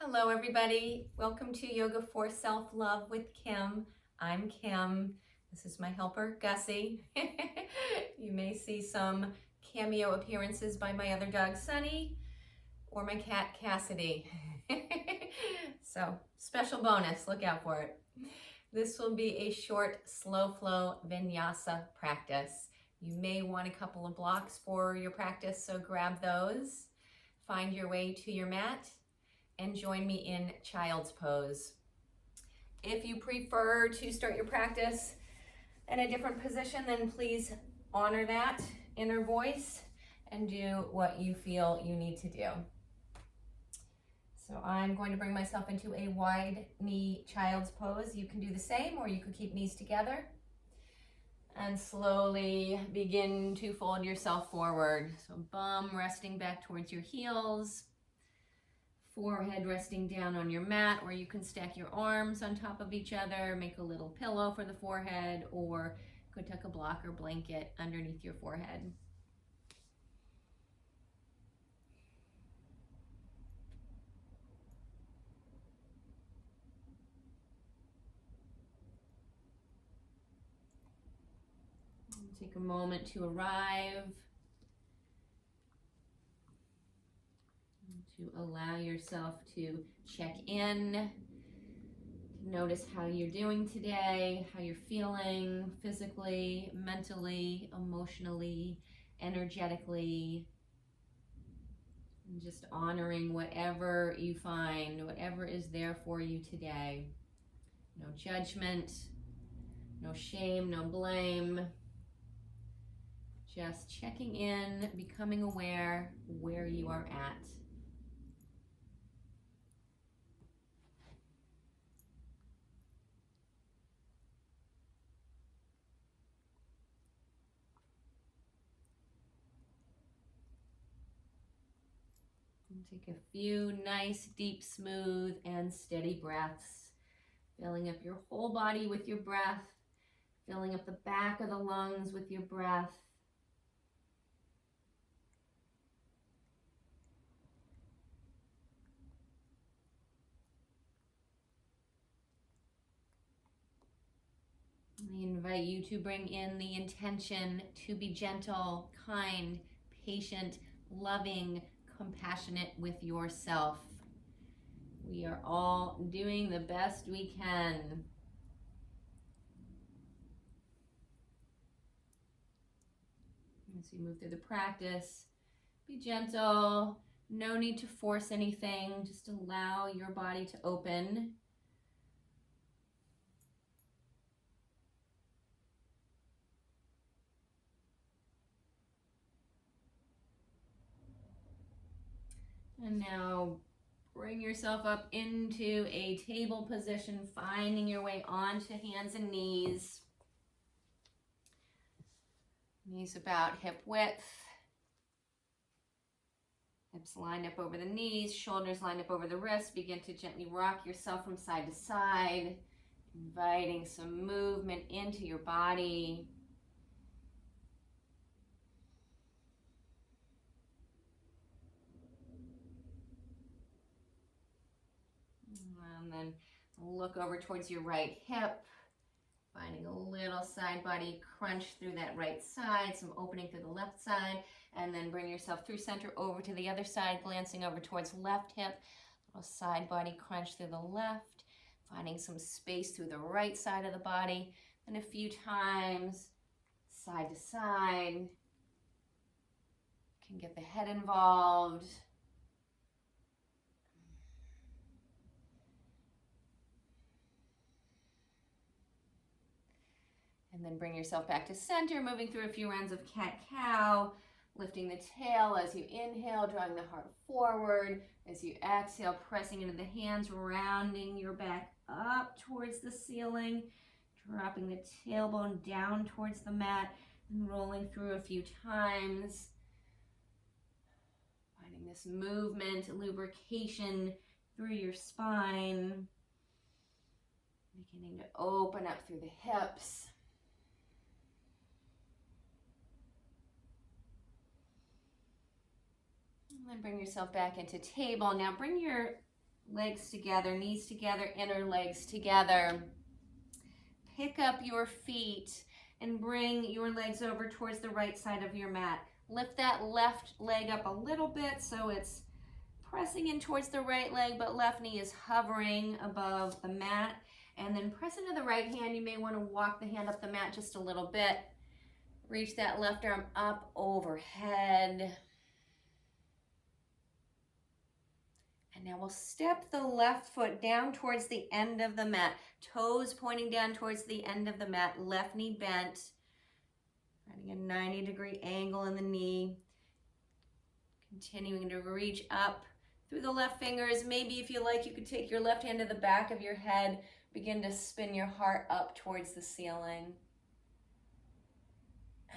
Hello, everybody. Welcome to Yoga for Self-Love with Kim. I'm Kim. This is my helper, Gussie. You may see some cameo appearances by my other dog, Sunny, or my cat, Cassidy. So, special bonus, look out for it. This will be a short, slow flow Vinyasa practice. You may want a couple of blocks for your practice, so grab those. Find your way to your mat and join me in child's pose. If you prefer to start your practice in a different position, then please honor that inner voice and do what you feel you need to do. So I'm going to bring myself into a wide knee child's pose. You can do the same, or you could keep knees together and slowly begin to fold yourself forward. So bum resting back towards your heels, forehead resting down on your mat, or you can stack your arms on top of each other, make a little pillow for the forehead, or you could tuck a block or blanket underneath your forehead. Take a moment to arrive, to allow yourself to check in, notice how you're doing today, how you're feeling physically, mentally, emotionally, energetically, and just honoring whatever you find, whatever is there for you today. No judgment, no shame, no blame. Just checking in, becoming aware where you are at. And take a few nice, deep, smooth, and steady breaths, filling up your whole body with your breath, filling up the back of the lungs with your breath. I invite you to bring in the intention to be gentle, kind, patient, loving, compassionate with yourself. We are all doing the best we can. As you move through the practice, be gentle. No need to force anything. Just allow your body to open. And now bring yourself up into a table position, finding your way onto hands and knees. Knees about hip width. Hips lined up over the knees, shoulders lined up over the wrists. Begin to gently rock yourself from side to side, inviting some movement into your body. And then look over towards your right hip, finding a little side body crunch through that right side, some opening through the left side, and then bring yourself through center over to the other side, glancing over towards left hip, little side body crunch through the left, finding some space through the right side of the body, and a few times side to side. You can get the head involved. And then bring yourself back to center, moving through a few rounds of cat-cow, lifting the tail as you inhale, drawing the heart forward. As you exhale, pressing into the hands, rounding your back up towards the ceiling, dropping the tailbone down towards the mat, and rolling through a few times. Finding this movement, lubrication through your spine. Beginning to open up through the hips. And then bring yourself back into table. Now bring your Legs together, knees together, inner legs together. Pick up your feet and bring your legs over towards the right side of your mat. Lift that left leg up a little bit so it's pressing in towards the right leg, but left knee is hovering above the mat. And then press into the right hand. You may want to walk the hand up the mat just a little bit. Reach that left arm up overhead. And now we'll step the left foot down towards the end of the mat. Toes pointing down towards the end of the mat. Left knee bent. Finding a 90-degree angle in the knee. Continuing to reach up through the left fingers. Maybe if you like, you could take your left hand to the back of your head. Begin to spin your heart up towards the ceiling.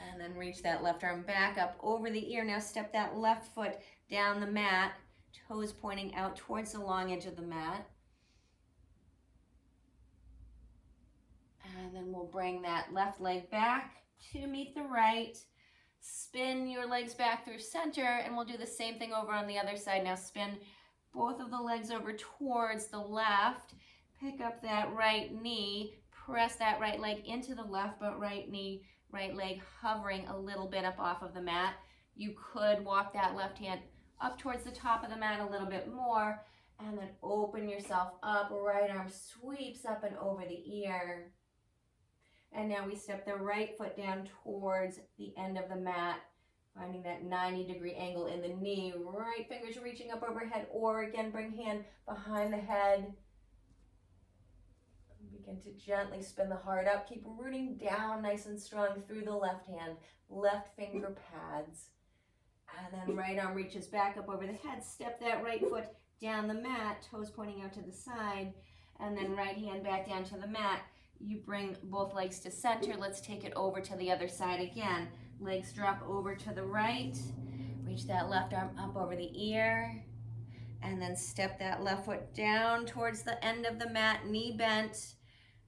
And then reach that left arm back up over the ear. Now step that left foot down the mat. Toes pointing out towards the long edge of the mat. And then we'll bring that left leg back to meet the right. Spin your legs back through center, and we'll do the same thing over on the other side. Now spin both of the legs over towards the left. Pick up that right knee. Press that right leg into the left, but right knee, right leg hovering a little bit up off of the mat. You could walk that left hand up towards the top of the mat a little bit more, and then open yourself up. Right arm sweeps up and over the ear. And now we step the right foot down towards the end of the mat, finding that 90-degree angle in the knee. Right fingers reaching up overhead, or again, bring hand behind the head. Begin to gently spin the heart up. Keep rooting down nice and strong through the left hand. Left finger pads. And then right arm reaches back up over the head. Step that right foot down the mat, toes pointing out to the side. And then right hand back down to the mat. You bring both legs to center. Let's take it over to the other side again. Legs drop over to the right. Reach that left arm up over the ear. And then step that left foot down towards the end of the mat, knee bent.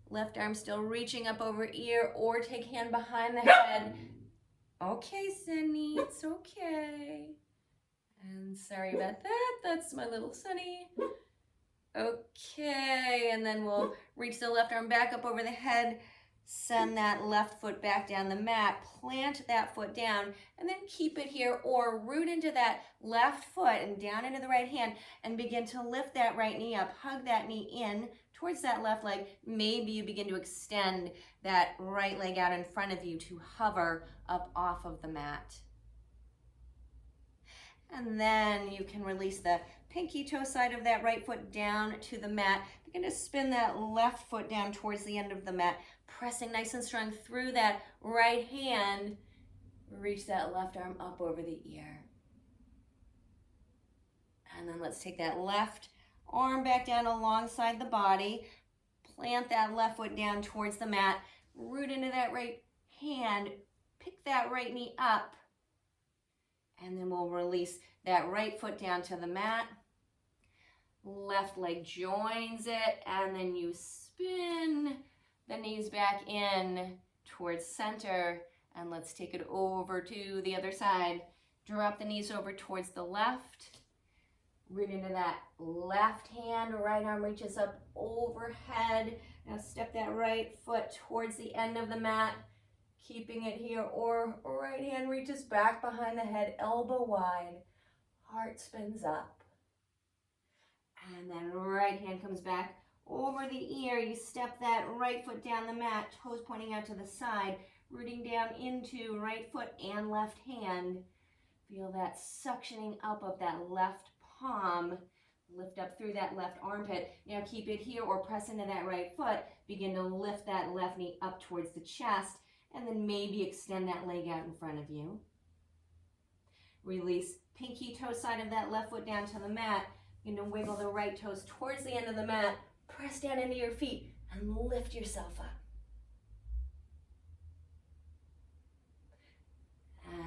Left arm still reaching up over ear, or take hand behind the head. Okay, Sunny, it's okay. And sorry about that. That's my little Sunny. Okay, and then we'll reach the left arm back up over the head. Send that left foot back down the mat. Plant that foot down, and then keep it here, or root into that left foot and down into the right hand, and begin to lift that right knee up. Hug that knee in towards that left leg. Maybe you begin to extend that right leg out in front of you to hover up off of the mat. And then you can release the pinky toe side of that right foot down to the mat. Begin to spin that left foot down towards the end of the mat, pressing nice and strong through that right hand. Reach that left arm up over the ear. And then let's take that left arm back down alongside the body. Plant that left foot down towards the mat. Root into that right hand. Pick that right knee up. And then we'll release that right foot down to the mat. Left leg joins it, and then you spin the knees back in towards center. And let's take it over to the other side. Drop the knees over towards the left. Root into that left hand. Right arm reaches up overhead. Now step that right foot towards the end of the mat, keeping it here, or right hand reaches back behind the head, elbow wide. Heart spins up. And then right hand comes back over the ear. You step that right foot down the mat, toes pointing out to the side, rooting down into right foot and left hand. Feel that suctioning up of that left palm. Lift up through that left armpit. Now keep it here, or press into that right foot. Begin to lift that left knee up towards the chest, and then maybe extend that leg out in front of you. Release pinky toe side of that left foot down to the mat. You're going to wiggle the right toes towards the end of the mat. Press down into your feet and lift yourself up.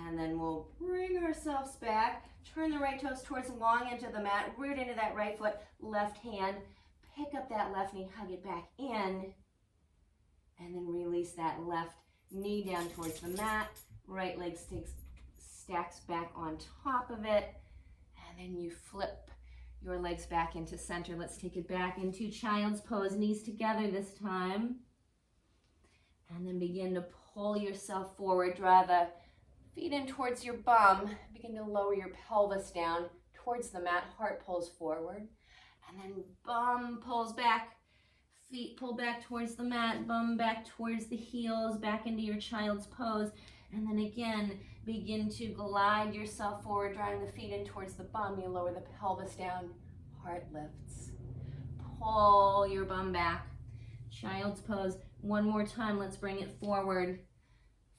And then we'll bring ourselves back. Turn the right toes towards the long edge of the mat. Root into that right foot, left hand. Pick up that left knee, hug it back in. And then release that left knee down towards the mat. Right leg stacks back on top of it. And then you flip your legs back into center. Let's take it back into child's pose, knees together this time. And then begin to pull yourself forward. Draw the feet in towards your bum. Begin to lower your pelvis down towards the mat. Heart pulls forward. And then bum pulls back. Feet pull back towards the mat. Bum back towards the heels. Back into your child's pose. And then again, begin to glide yourself forward, drawing the feet in towards the bum. You lower the pelvis down. Heart lifts. Pull your bum back. Child's pose. One more time. Let's bring it forward.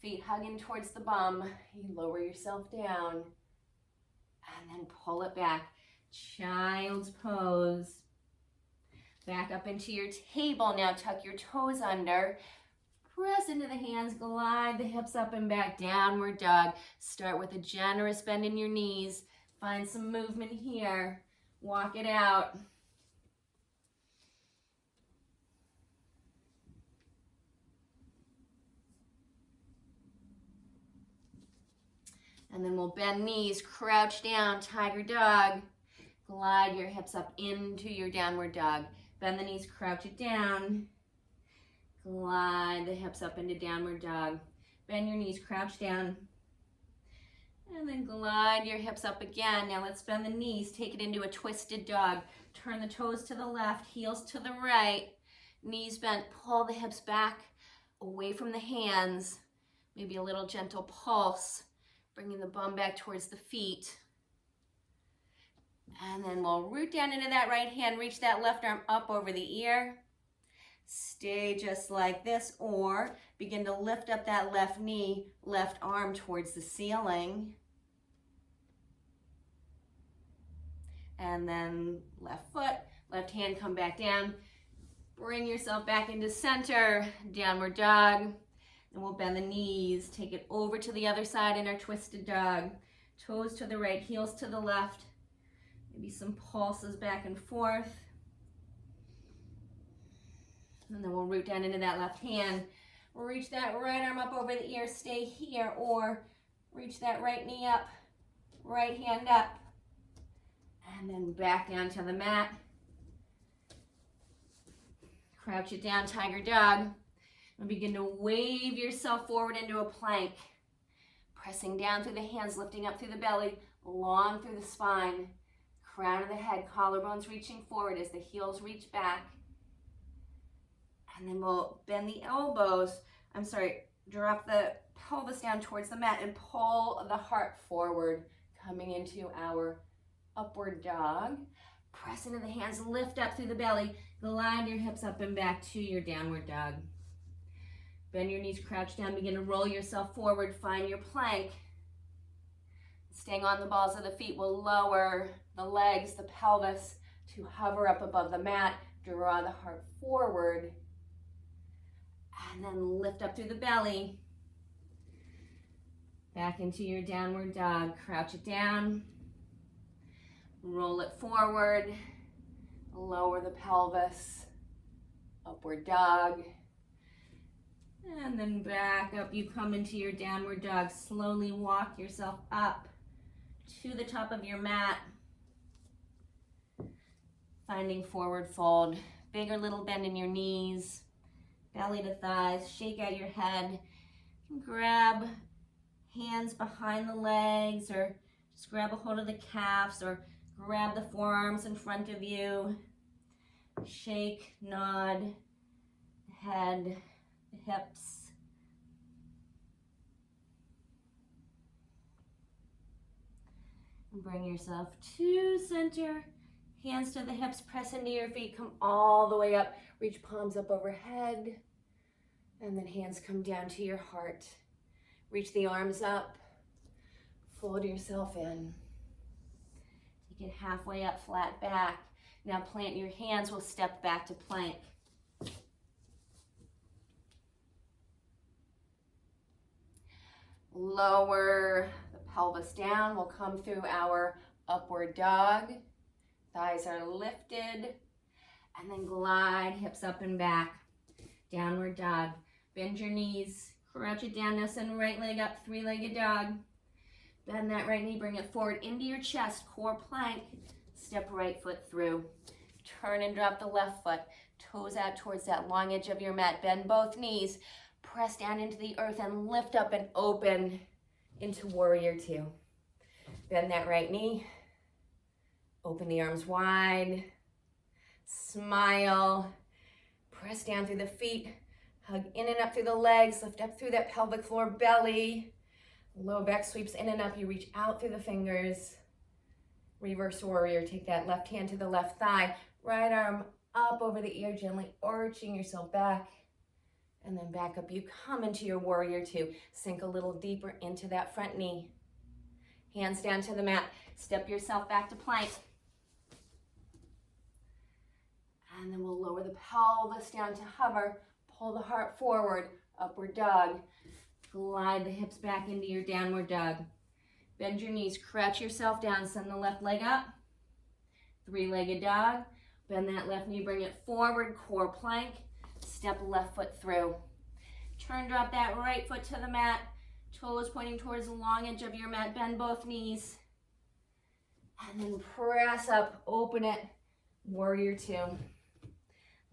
Feet hugging towards the bum. You lower yourself down. And then pull it back. Child's pose. Back up into your table. Now tuck your toes under. Press into the hands. Glide the hips up and back. Downward dog. Start with a generous bend in your knees. Find some movement here. Walk it out. And then we'll bend knees, crouch down, tiger dog. Glide your hips up into your downward dog. Bend the knees, crouch it down. Glide the hips up into downward dog. Bend your knees, crouch down. And then glide your hips up again. Now let's bend the knees, take it into a twisted dog. Turn the toes to the left, heels to the right. Knees bent, pull the hips back away from the hands. Maybe a little gentle pulse. Bringing the bum back towards the feet. And then we'll root down into that right hand, reach that left arm up over the ear. Stay just like this, or begin to lift up that left knee, left arm towards the ceiling. And then left foot, left hand come back down. Bring yourself back into center, downward dog. And we'll bend the knees, take it over to the other side in our twisted dog. Toes to the right, heels to the left. Maybe some pulses back and forth. And then we'll root down into that left hand. Reach that right arm up over the ear, stay here, or reach that right knee up, right hand up. And then back down to the mat. Crouch it down, tiger dog. And begin to wave yourself forward into a plank. Pressing down through the hands, lifting up through the belly, long through the spine. Crown of the head, collarbones reaching forward as the heels reach back. And then we'll bend the elbows. Drop the pelvis down towards the mat and pull the heart forward, coming into our upward dog. Press into the hands, lift up through the belly. Glide your hips up and back to your downward dog. Bend your knees, crouch down, begin to roll yourself forward, find your plank. Staying on the balls of the feet, we'll lower the legs, the pelvis to hover up above the mat, draw the heart forward, and then lift up through the belly. Back into your downward dog, crouch it down, roll it forward, lower the pelvis, upward dog. And then back up, you come into your downward dog. Slowly walk yourself up to the top of your mat. Finding forward fold. Big or little bend in your knees. Belly to thighs. Shake out your head. Grab hands behind the legs, or just grab a hold of the calves, or grab the forearms in front of you. Shake, nod, head, the hips. And bring yourself to center. Hands to the hips, press into your feet, come all the way up. Reach palms up overhead. And then hands come down to your heart. Reach the arms up. Fold yourself in. Take it halfway up, flat back. Now plant your hands, we'll step back to plank. Lower the pelvis down. We'll come through our upward dog. Thighs are lifted. And then glide, hips up and back. Downward dog. Bend your knees. Crouch it down. Now send right leg up, three-legged dog. Bend that right knee. Bring it forward into your chest. Core plank. step right foot through. Turn and drop the left foot. Toes out towards that long edge of your mat. Bend both knees. Press down into the earth and lift up and open into warrior two. Bend that right knee. Open the arms wide. Smile. Press down through the feet. Hug in and up through the legs. Lift up through that pelvic floor, belly. Low back sweeps in and up. You reach out through the fingers. Reverse warrior. Take that left hand to the left thigh. Right arm up over the ear, gently arching yourself back. And then back up. You come into your warrior two. Sink a little deeper into that front knee. Hands down to the mat. Step yourself back to plank. And then we'll lower the pelvis down to hover. Pull the heart forward. Upward dog. Glide the hips back into your downward dog. Bend your knees. Crouch yourself down. Send the left leg up. Three-legged dog. Bend that left knee. Bring it forward. Core plank. Step left foot through. Turn, drop that right foot to the mat. Toes pointing towards the long edge of your mat. Bend both knees. And then press up. Open it. Warrior two.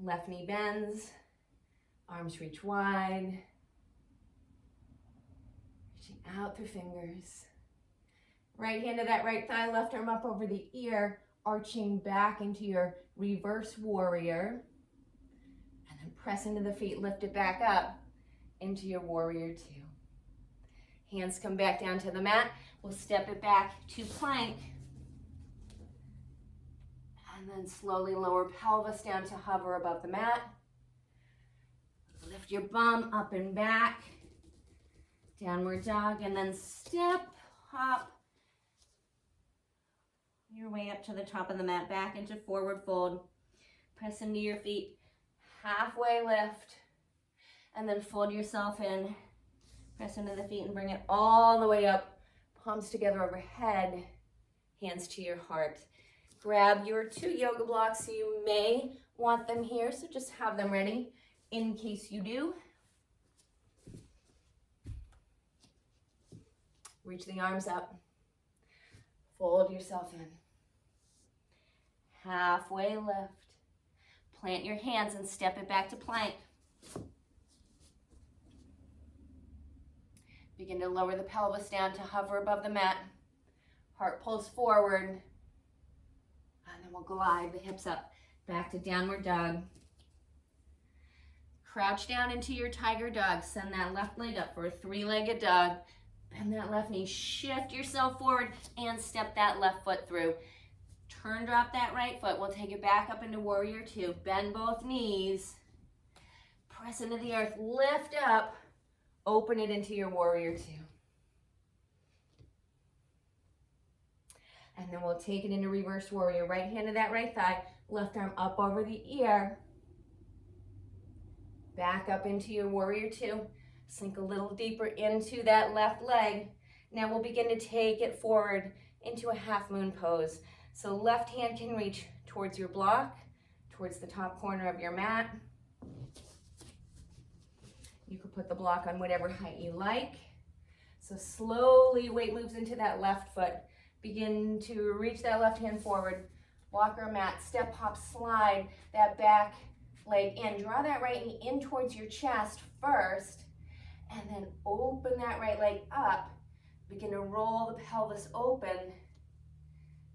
Left knee bends. Arms reach wide. Reaching out through fingers. Right hand to that right thigh. Left arm up over the ear. Arching back into your reverse warrior. And then press into the feet. Lift it back up into your warrior two. Hands come back down to the mat. We'll step it back to plank. And then slowly lower pelvis down to hover above the mat. Lift your bum up and back. Downward dog. And then step, hop your way up to the top of the mat. Back into forward fold. Press into your feet. Halfway lift. And then fold yourself in. Press into the feet and bring it all the way up. Palms together overhead. Hands to your heart. Grab your two yoga blocks. You may want them here, so just have them ready in case you do. Reach the arms up. Fold yourself in. Halfway lift. Plant your hands and step it back to plank. Begin to lower the pelvis down to hover above the mat. Heart pulls forward. And then we'll glide the hips up. Back to downward dog. Crouch down into your tiger dog. Send that left leg up for a three-legged dog. Bend that left knee. Shift yourself forward and step that left foot through. Turn, drop that right foot. We'll take it back up into warrior two. Bend both knees. Press into the earth. Lift up. Open it into your warrior two. And then we'll take it into reverse warrior. Right hand to that right thigh. Left arm up over the ear. Back up into your warrior two. Sink a little deeper into that left leg. Now we'll begin to take it forward into a half moon pose. So left hand can reach towards your block, towards the top corner of your mat. You could put the block on whatever height you like. So slowly weight moves into that left foot. Begin to reach that left hand forward. Walk or mat, step, hop, slide that back leg in. Draw that right knee in towards your chest first. And then open that right leg up. Begin to roll the pelvis open.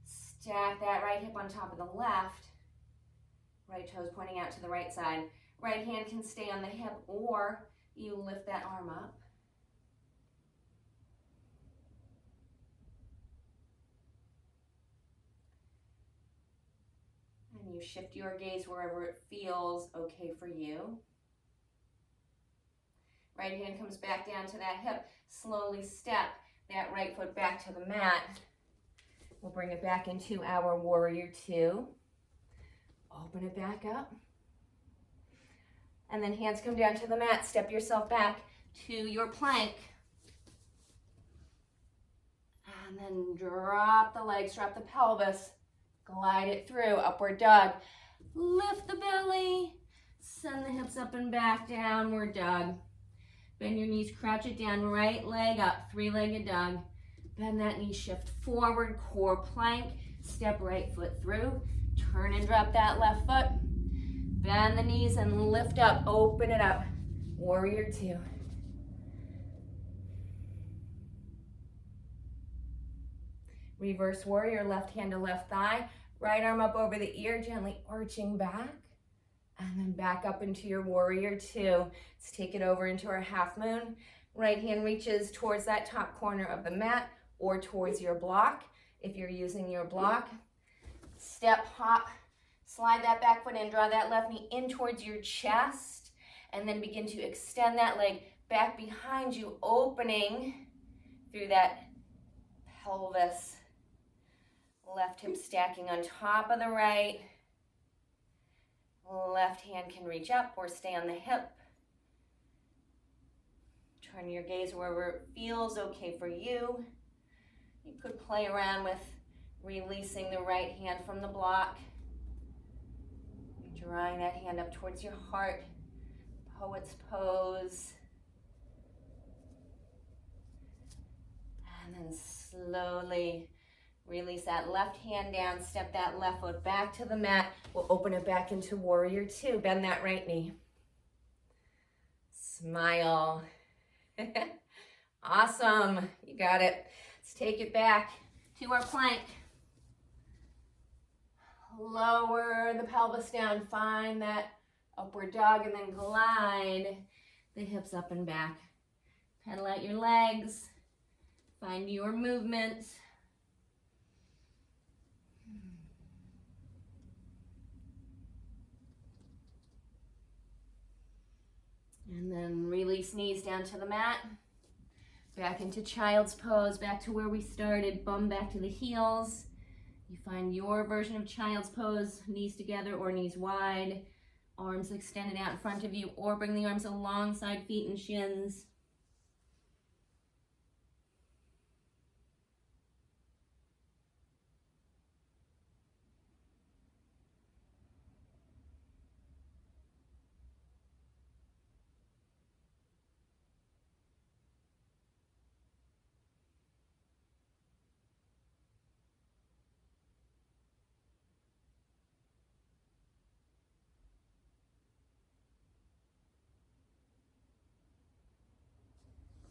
Stack that right hip on top of the left. Right toes pointing out to the right side. Right hand can stay on the hip, or you lift that arm up. And you shift your gaze wherever it feels okay for you. Right hand comes back down to that hip. Slowly step that right foot back to the mat. We'll bring it back into our warrior two. Open it back up. And then hands come down to the mat. Step yourself back to your plank. And then drop the legs, drop the pelvis. Glide it through, upward dog. Lift the belly. Send the hips up and back, downward dog. Bend your knees, crouch it down, right leg up, three-legged dog. Bend that knee, shift forward, core plank. Step right foot through. Turn and drop that left foot. Bend the knees and lift up. Open it up. Warrior two. Reverse warrior, left hand to left thigh. Right arm up over the ear, gently arching back. And then back up into your warrior two. Let's take it over into our half moon. Right hand reaches towards that top corner of the mat or towards your block. If you're using your block, step, hop, slide that back foot in, draw that left knee in towards your chest, and then begin to extend that leg back behind you, opening through that pelvis. Left hip stacking on top of the right. Left hand can reach up or stay on the hip. Turn your gaze wherever it feels okay for you. You could play around with releasing the right hand from the block. Drawing that hand up towards your heart. Poet's pose. And then slowly release that left hand down. Step that left foot back to the mat. We'll open it back into warrior two. Bend that right knee. Smile. Awesome. You got it. Let's take it back to our plank. Lower the pelvis down. Find that upward dog and then glide the hips up and back. Pedal out your legs. Find your movement. And then release knees down to the mat. Back into child's pose, back to where we started, bum back to the heels. You find your version of child's pose, knees together or knees wide, arms extended out in front of you, or bring the arms alongside feet and shins.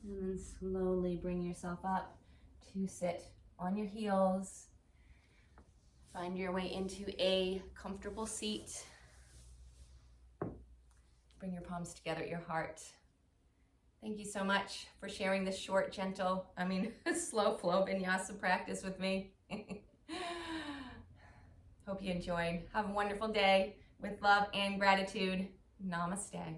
And then slowly bring yourself up to sit on your heels. Find your way into a comfortable seat. Bring your palms together at your heart. Thank you so much for sharing this short, gentle, slow flow vinyasa practice with me. Hope you enjoyed. Have a wonderful day with love and gratitude. Namaste.